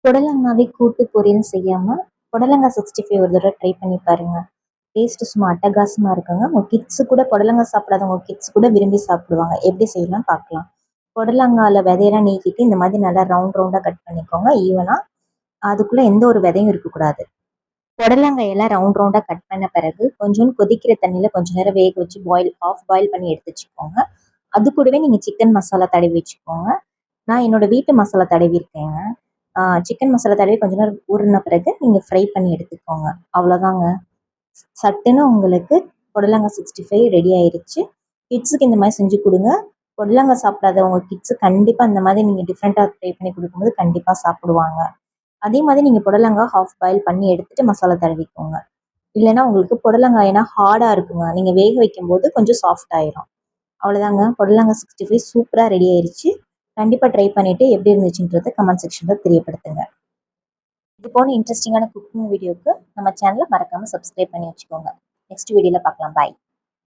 புடலங்காவே கூட்டு பொரியல் செய்யாம, புடலங்கா 65 ஒரு தடவ ட்ரை பண்ணி பாருங்க. டேஸ்ட் சும்மா அட்டகாசமா இருக்குங்க. உங்க கிட்ஸ் கூட புடலங்கா சாப்பிடாதவங்க கிட்ஸ் கூட விரும்பி சாப்பிடுவாங்க. எப்படி செய்யலாம் பார்க்கலாம். புடலங்கால விதையெல்லாம் நீக்கிட்டு இந்த மாதிரி நல்லா ரவுண்ட் ரவுண்டா கட் பண்ணிக்கோங்க ஈவனா. அதுக்குள்ள எந்த ஒரு விதையும் இருக்கக்கூடாது. புடலங்காயெல்லாம் ரவுண்ட் ரவுண்டா கட் பண்ண பிறகு கொஞ்சோண்டு கொதிக்கிற தண்ணியில கொஞ்ச நேரம் வேக வச்சு ஆஃப் பாயில் பண்ணி எடுத்து வச்சுக்கோங்க. அது கூடவே நீங்க சிக்கன் மசாலா தடவி வச்சுக்கோங்க. நான் என்னோட வீட்டு மசாலா தடவிருக்கேங்க. சிக்கன் மசாலா தடவி கொஞ்ச நேரம் ஊறின பிறகு நீங்கள் ஃப்ரை பண்ணி எடுத்துக்கோங்க. அவ்வளோதாங்க. சட்டுன்னு உங்களுக்கு புடலங்கா 65 ரெடி ஆயிருச்சு. கிட்ஸுக்கு இந்த மாதிரி செஞ்சு கொடுங்க. புடலங்கா சாப்பிடாதவங்க கிட்ஸு கண்டிப்பாக இந்த மாதிரி நீங்கள் டிஃப்ரெண்ட்டாக ட்ரை பண்ணி கொடுக்கும்போது கண்டிப்பாக சாப்பிடுவாங்க. அதே மாதிரி நீங்கள் புடலங்கா ஹாஃப் பாயில் பண்ணி எடுத்துட்டு மசாலா தடவிக்கோங்க. இல்லைன்னா உங்களுக்கு புடலங்காய் ஏன்னா ஹார்டாக இருக்குங்க. நீங்கள் வேக வைக்கும்போது கொஞ்சம் சாஃப்ட் ஆயிரும். அவ்வளோதாங்க. புடலங்கா 65 சூப்பராக ரெடி ஆயிருச்சு. கண்டிப்பாக ட்ரை பண்ணிவிட்டு எப்படி இருந்துச்சுன்றதை கமெண்ட் செக்ஷனில் தெரியப்படுத்துங்க. இது போல இன்ட்ரெஸ்டிங்கான குக்கிங் வீடியோக்கு நம்ம சேனலை மறக்காமல் சப்ஸ்கிரைப் பண்ணி வச்சுக்கோங்க. நெக்ஸ்ட் வீடியோவில் பார்க்கலாம். பாய்.